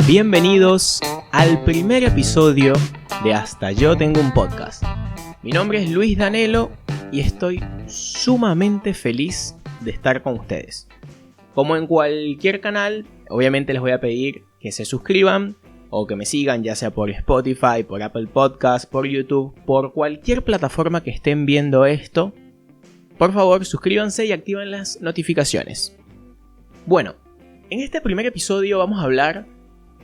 Bienvenidos al primer episodio de Hasta Yo Tengo un Podcast. Mi nombre es Luis Danelo y estoy sumamente feliz de estar con ustedes. Como en cualquier canal, obviamente les voy a pedir que se suscriban o que me sigan, ya sea por Spotify, por Apple Podcast, por YouTube, por cualquier plataforma que estén viendo esto. Por favor, suscríbanse y activen las notificaciones. Bueno, en este primer episodio vamos a hablar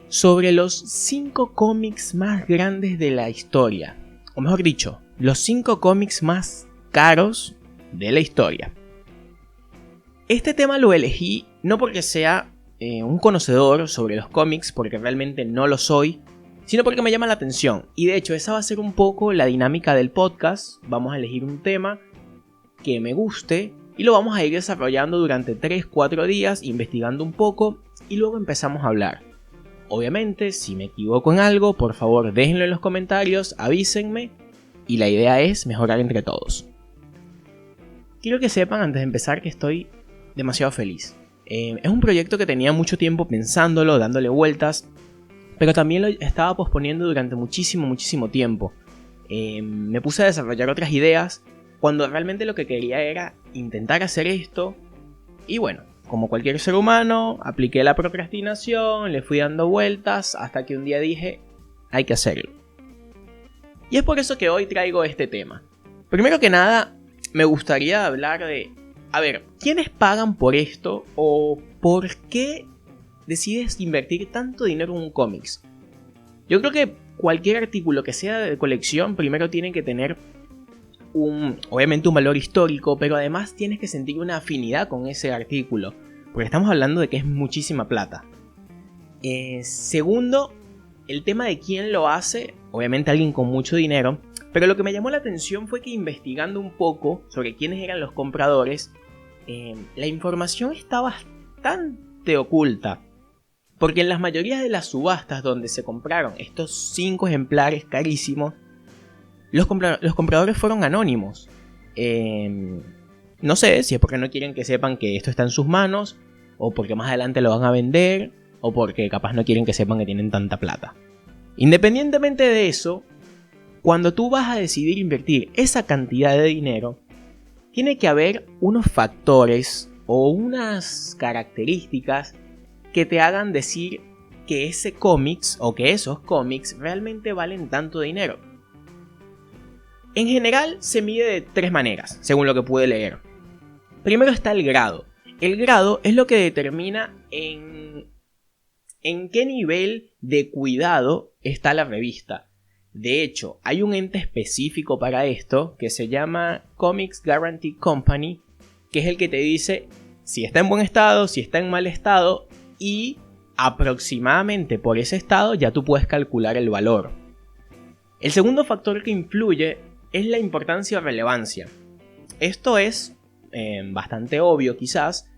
sobre los 5 cómics más grandes de la historia. O mejor dicho, los 5 cómics más caros de la historia. Este tema lo elegí no porque sea un conocedor sobre los cómics, porque realmente no lo soy, sino porque me llama la atención. Y de hecho esa va a ser un poco la dinámica del podcast. Vamos a elegir un tema que me guste y lo vamos a ir desarrollando durante 3-4 días, investigando un poco y luego empezamos a hablar. Obviamente, si me equivoco en algo, por favor déjenlo en los comentarios, avísenme y la idea es mejorar entre todos. Quiero que sepan antes de empezar que estoy demasiado feliz. Es un proyecto que tenía mucho tiempo pensándolo, dándole vueltas, pero también lo estaba posponiendo durante muchísimo tiempo. Me puse a desarrollar otras ideas cuando realmente lo que quería era intentar hacer esto y bueno. Como cualquier ser humano, apliqué la procrastinación, le fui dando vueltas hasta que un día dije, hay que hacerlo. Y es por eso que hoy traigo este tema. Primero que nada, me gustaría hablar de, ¿quiénes pagan por esto o por qué decides invertir tanto dinero en un cómics? Yo creo que cualquier artículo que sea de colección primero tiene que tener obviamente un valor histórico, pero además tienes que sentir una afinidad con ese artículo, porque estamos hablando de que es muchísima plata. Segundo, el tema de quién lo hace, obviamente alguien con mucho dinero, pero lo que me llamó la atención fue que investigando un poco sobre quiénes eran los compradores, la información está bastante oculta, porque en las mayorías de las subastas donde se compraron estos 5 ejemplares carísimos, los compradores fueron anónimos. No sé si es porque no quieren que sepan que esto está en sus manos, o porque más adelante lo van a vender, o porque capaz no quieren que sepan que tienen tanta plata. Independientemente de eso, cuando tú vas a decidir invertir esa cantidad de dinero, tiene que haber unos factores o unas características que te hagan decir que ese cómics o que esos cómics realmente valen tanto dinero. En general se mide de 3 maneras, según lo que pude leer. Primero está el grado. El grado es lo que determina en qué nivel de cuidado está la revista. De hecho, hay un ente específico para esto que se llama Comics Guarantee Company, que es el que te dice si está en buen estado, si está en mal estado y aproximadamente por ese estado ya tú puedes calcular el valor. El segundo factor que influye es la importancia o relevancia. Esto es bastante obvio quizás,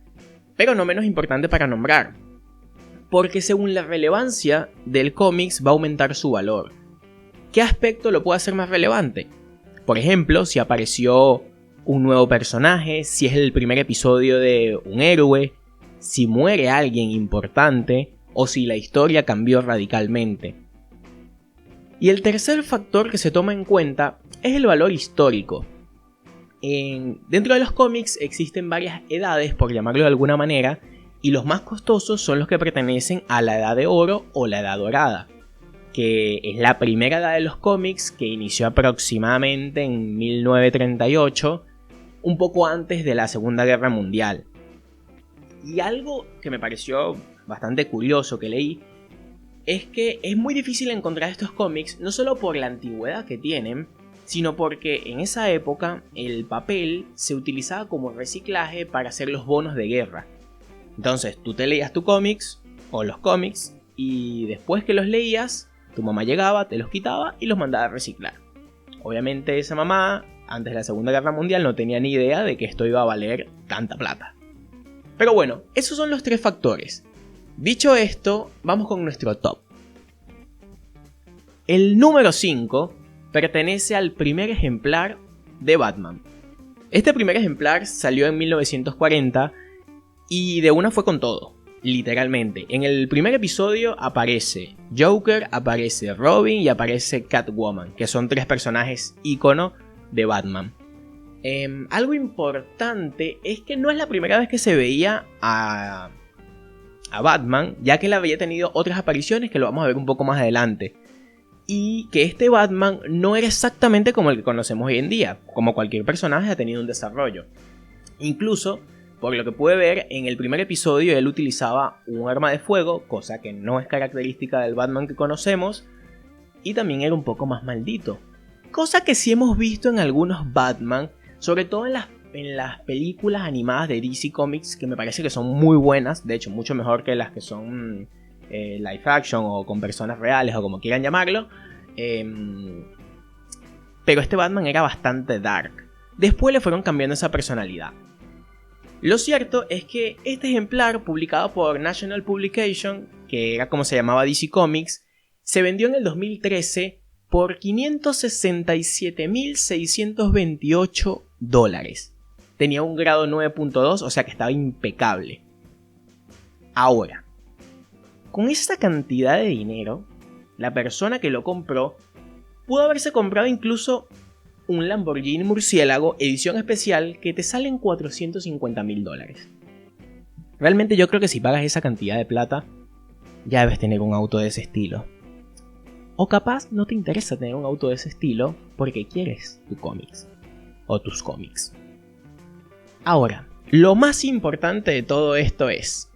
pero no menos importante para nombrar. Porque según la relevancia del cómics va a aumentar su valor. ¿Qué aspecto lo puede hacer más relevante? Por ejemplo, si apareció un nuevo personaje, si es el primer episodio de un héroe, si muere alguien importante o si la historia cambió radicalmente. Y el tercer factor que se toma en cuenta es el valor histórico. Dentro de los cómics existen varias edades, por llamarlo de alguna manera, y los más costosos son los que pertenecen a la edad de oro o la edad dorada, que es la primera edad de los cómics que inició aproximadamente en 1938, un poco antes de la Segunda Guerra Mundial. Y algo que me pareció bastante curioso que leí es que es muy difícil encontrar estos cómics no solo por la antigüedad que tienen, sino porque en esa época el papel se utilizaba como reciclaje para hacer los bonos de guerra. Entonces tú te leías tu cómics o los cómics y después que los leías, tu mamá llegaba, te los quitaba y los mandaba a reciclar. Obviamente esa mamá, antes de la Segunda Guerra Mundial, no tenía ni idea de que esto iba a valer tanta plata. Pero bueno, esos son los tres factores. Dicho esto, vamos con nuestro top. El número 5 pertenece al primer ejemplar de Batman. Este primer ejemplar salió en 1940 y de una fue con todo, literalmente. En el primer episodio aparece Joker, aparece Robin y aparece Catwoman, que son 3 personajes ícono de Batman. Algo importante es que no es la primera vez que se veía a Batman, ya que él había tenido otras apariciones que lo vamos a ver un poco más adelante. Y que este Batman no era exactamente como el que conocemos hoy en día. Como cualquier personaje ha tenido un desarrollo. Incluso, por lo que pude ver, en el primer episodio él utilizaba un arma de fuego, cosa que no es característica del Batman que conocemos. Y también era un poco más maldito. Cosa que sí hemos visto en algunos Batman, sobre todo en las películas animadas de DC Comics, que me parece que son muy buenas. De hecho, mucho mejor que las que son live action o con personas reales o como quieran llamarlo. Pero este Batman era bastante dark. Después le fueron cambiando esa personalidad. Lo cierto es que este ejemplar, publicado por National Publication, que era como se llamaba DC Comics, se vendió en el 2013 por $567.628. Tenía un grado 9.2, o sea que estaba impecable. Ahora, con esta cantidad de dinero, la persona que lo compró pudo haberse comprado incluso un Lamborghini Murciélago edición especial que te sale en $450.000. Realmente yo creo que si pagas esa cantidad de plata, ya debes tener un auto de ese estilo. O capaz no te interesa tener un auto de ese estilo porque quieres tu cómics o tus cómics. Ahora, lo más importante de todo esto es,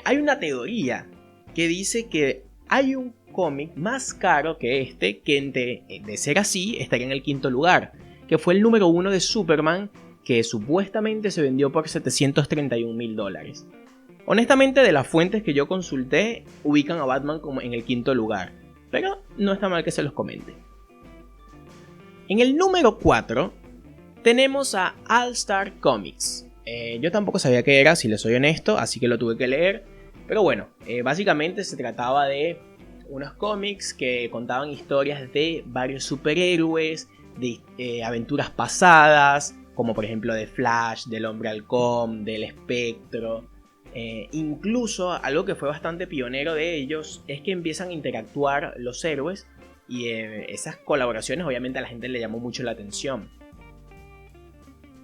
hay una teoría que dice que hay un cómic más caro que este, que de ser así estaría en el 5º lugar, que fue el número 1 de Superman, que supuestamente se vendió por $731.000. Honestamente, de las fuentes que yo consulté, ubican a Batman como en el 5º lugar, pero no está mal que se los comente. En el número 4 tenemos a All Star Comics. Yo tampoco sabía qué era, si les soy honesto, así que lo tuve que leer. Pero bueno, básicamente se trataba de unos cómics que contaban historias de varios superhéroes, de aventuras pasadas, como por ejemplo de Flash, del Hombre Halcón, del Espectro. Incluso algo que fue bastante pionero de ellos es que empiezan a interactuar los héroes y esas colaboraciones obviamente a la gente le llamó mucho la atención.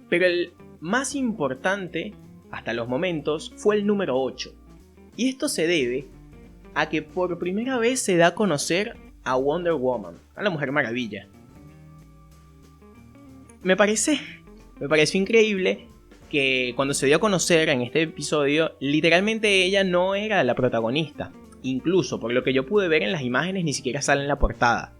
Pero el más importante hasta los momentos fue el número 8. Y esto se debe a que por primera vez se da a conocer a Wonder Woman, a la Mujer Maravilla. Me pareció increíble que cuando se dio a conocer en este episodio, literalmente ella no era la protagonista. Incluso, por lo que yo pude ver en las imágenes, ni siquiera sale en la portada.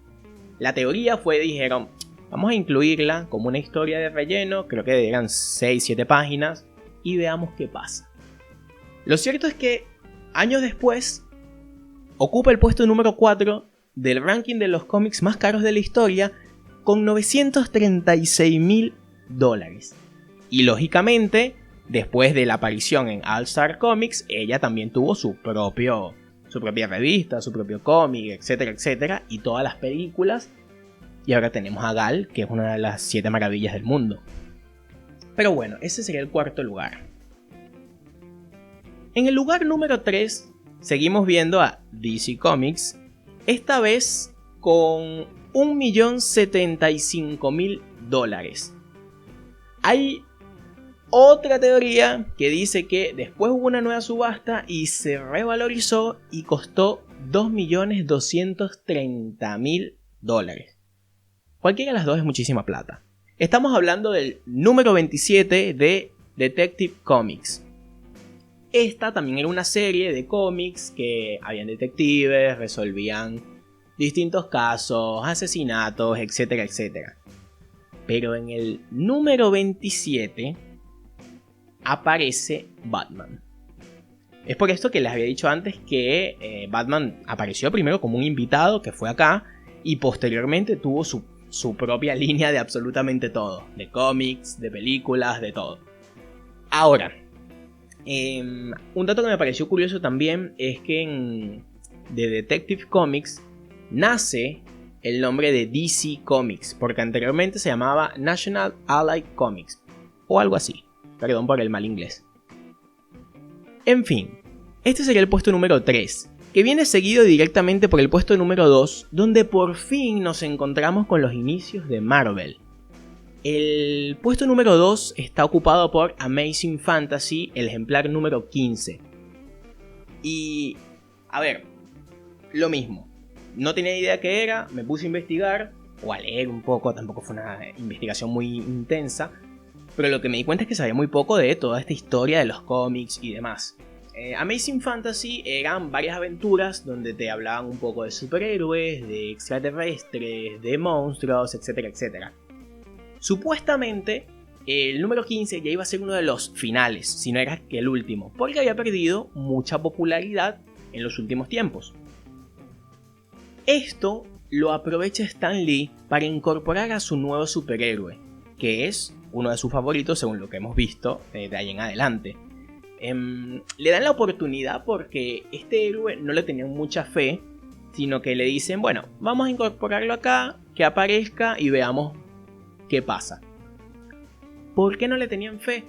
La teoría dijeron, vamos a incluirla como una historia de relleno, creo que eran 6-7 páginas, y veamos qué pasa. Lo cierto es que años después, ocupa el puesto número 4 del ranking de los cómics más caros de la historia con $936.000. Y lógicamente, después de la aparición en All Star Comics, ella también tuvo su propia revista, su propio cómic, etcétera, etcétera, y todas las películas. Y ahora tenemos a Gal, que es una de las 7 maravillas del mundo. Pero bueno, ese sería el 4º lugar. En el lugar número 3 seguimos viendo a DC Comics, esta vez con $1.075.000. Hay otra teoría que dice que después hubo una nueva subasta y se revalorizó y costó $2.230.000. Cualquiera de las dos es muchísima plata. Estamos hablando del número 27 de Detective Comics. Esta también era una serie de cómics que habían detectives, resolvían distintos casos, asesinatos, etcétera, etcétera. Pero en el número 27 aparece Batman. Es por esto que les había dicho antes que Batman apareció primero como un invitado que fue acá y posteriormente tuvo su propia línea de absolutamente todo, de cómics, de películas, de todo. Ahora, un dato que me pareció curioso también es que de Detective Comics nace el nombre de DC Comics, porque anteriormente se llamaba National Allied Comics, o algo así, perdón por el mal inglés. En fin, este sería el puesto número 3, que viene seguido directamente por el puesto número 2, donde por fin nos encontramos con los inicios de Marvel. El puesto número 2 está ocupado por Amazing Fantasy, el ejemplar número 15. Y, a ver, lo mismo. No tenía idea qué era, me puse a investigar, o a leer un poco, tampoco fue una investigación muy intensa, pero lo que me di cuenta es que sabía muy poco de toda esta historia de los cómics y demás. Amazing Fantasy eran varias aventuras donde te hablaban un poco de superhéroes, de extraterrestres, de monstruos, etcétera, etcétera. Supuestamente, el número 15 ya iba a ser uno de los finales, si no era que el último, porque había perdido mucha popularidad en los últimos tiempos. Esto lo aprovecha Stan Lee para incorporar a su nuevo superhéroe, que es uno de sus favoritos según lo que hemos visto de ahí en adelante. Le dan la oportunidad porque este héroe no le tenían mucha fe, sino que le dicen, bueno, vamos a incorporarlo acá, que aparezca y veamos qué pasa. ¿Por qué no le tenían fe?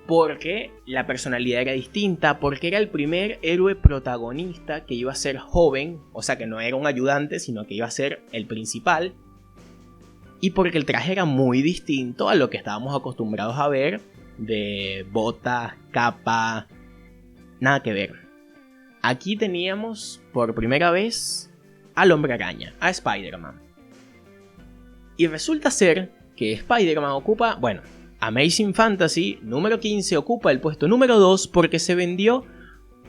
Porque la personalidad era distinta, porque era el primer héroe protagonista que iba a ser joven, o sea que no era un ayudante, sino que iba a ser el principal, y porque el traje era muy distinto a lo que estábamos acostumbrados a ver, de botas, capa, nada que ver. Aquí teníamos por primera vez al Hombre Araña, a Spider-Man. Y resulta ser que Spider-Man ocupa, bueno, Amazing Fantasy número 15 ocupa el puesto número 2 porque se vendió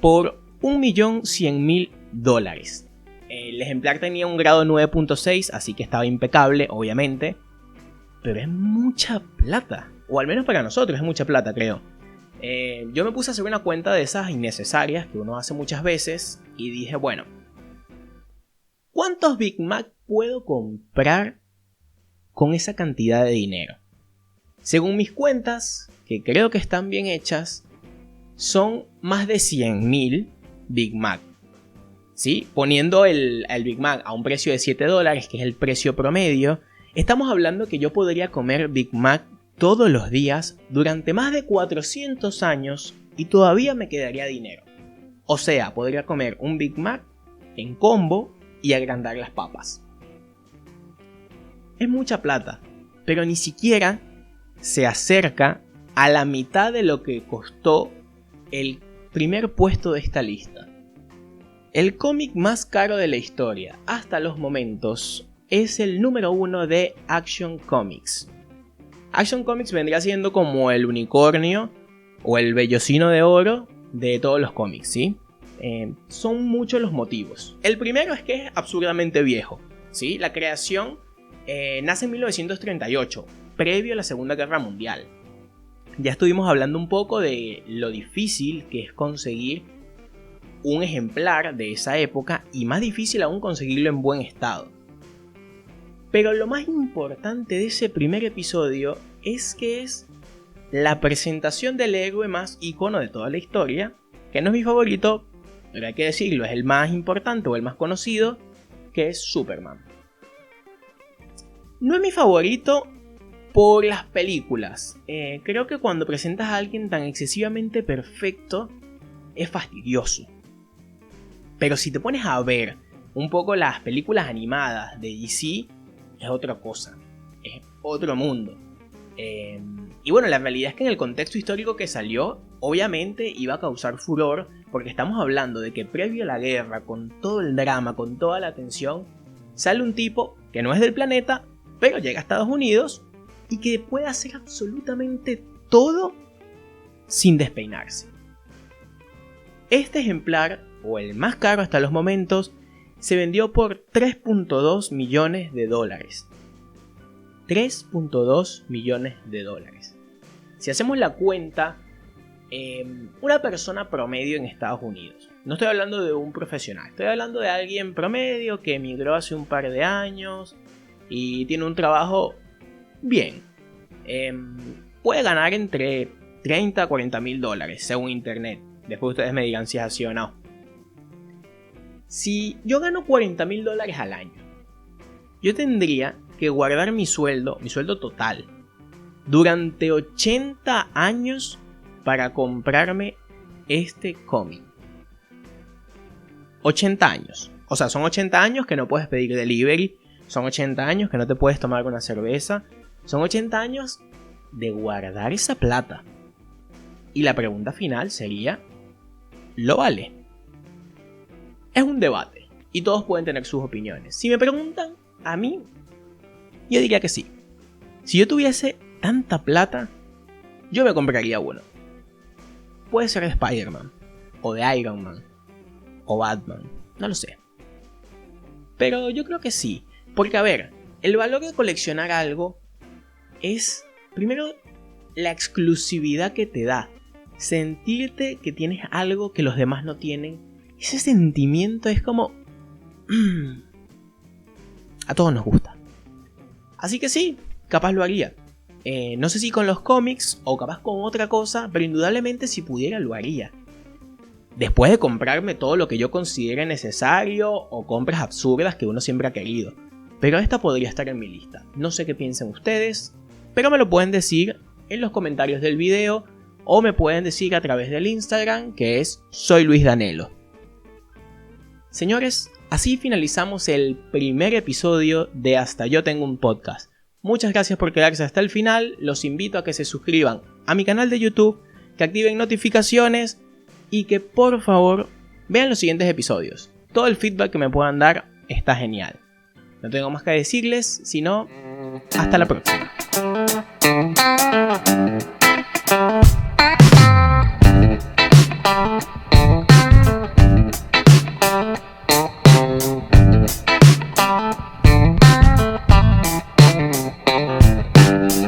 por $1.100.000. El ejemplar tenía un grado 9.6, así que estaba impecable, obviamente. Pero es mucha plata, o al menos para nosotros es mucha plata, creo. Yo me puse a hacer una cuenta de esas innecesarias que uno hace muchas veces y dije, bueno, ¿cuántos Big Mac puedo comprar con esa cantidad de dinero? Según mis cuentas, que creo que están bien hechas, son más de 100.000 Big Mac. ¿Sí? Poniendo el Big Mac a un precio de $7, que es el precio promedio, estamos hablando que yo podría comer Big Mac todos los días durante más de 400 años y todavía me quedaría dinero. O sea, podría comer un Big Mac en combo y agrandar las papas. Es mucha plata, pero ni siquiera se acerca a la mitad de lo que costó el primer puesto de esta lista. El cómic más caro de la historia hasta los momentos es el número 1 de Action Comics. Action Comics vendría siendo como el unicornio o el vellocino de oro de todos los cómics, ¿sí? Son muchos los motivos. El primero es que es absurdamente viejo, ¿sí? La creación nace en 1938, previo a la Segunda Guerra Mundial. Ya estuvimos hablando un poco de lo difícil que es conseguir un ejemplar de esa época y más difícil aún conseguirlo en buen estado. Pero lo más importante de ese primer episodio es que es la presentación del héroe más ícono de toda la historia, que no es mi favorito, pero hay que decirlo, es el más importante o el más conocido, que es Superman. No es mi favorito por las películas. Creo que cuando presentas a alguien tan excesivamente perfecto es fastidioso. Pero si te pones a ver un poco las películas animadas de DC, es otra cosa, es otro mundo. Y bueno, la realidad es que en el contexto histórico que salió, obviamente iba a causar furor, porque estamos hablando de que previo a la guerra, con todo el drama, con toda la tensión, sale un tipo que no es del planeta, pero llega a Estados Unidos y que puede hacer absolutamente todo sin despeinarse. Este ejemplar, o el más caro hasta los momentos, se vendió por $3.2 millones. 3.2 millones de dólares. Si hacemos la cuenta, una persona promedio en Estados Unidos, no estoy hablando de un profesional, estoy hablando de alguien promedio que emigró hace un par de años y tiene un trabajo bien, puede ganar entre 30 a 40 mil dólares según internet. Después ustedes me digan si es así o no. Si yo gano 40 mil dólares al año yo tendría que guardar mi sueldo total, durante 80 años para comprarme este cómic. 80 años. O sea, son 80 años que no puedes pedir delivery. Son 80 años que no te puedes tomar una cerveza. Son 80 años de guardar esa plata. Y la pregunta final sería, ¿lo vale? Es un debate y todos pueden tener sus opiniones. Si me preguntan a mí, yo diría que sí. Si yo tuviese tanta plata, yo me compraría uno. Puede ser de Spider-Man, o de Iron Man, o Batman, no lo sé. Pero yo creo que sí, porque a ver, el valor de coleccionar algo es, primero, la exclusividad que te da. Sentirte que tienes algo que los demás no tienen. Ese sentimiento es como... a todos nos gusta. Así que sí, capaz lo haría. No sé si con los cómics o capaz con otra cosa, pero indudablemente si pudiera lo haría. Después de comprarme todo lo que yo considere necesario o compras absurdas que uno siempre ha querido. Pero esta podría estar en mi lista. No sé qué piensen ustedes, pero me lo pueden decir en los comentarios del video o me pueden decir a través del Instagram, que es Soy Luis Danelo. Señores, así finalizamos el primer episodio de Hasta Yo Tengo un Podcast. Muchas gracias por quedarse hasta el final. Los invito a que se suscriban a mi canal de YouTube, que activen notificaciones y que por favor vean los siguientes episodios. Todo el feedback que me puedan dar está genial. No tengo más que decirles, sino hasta la próxima.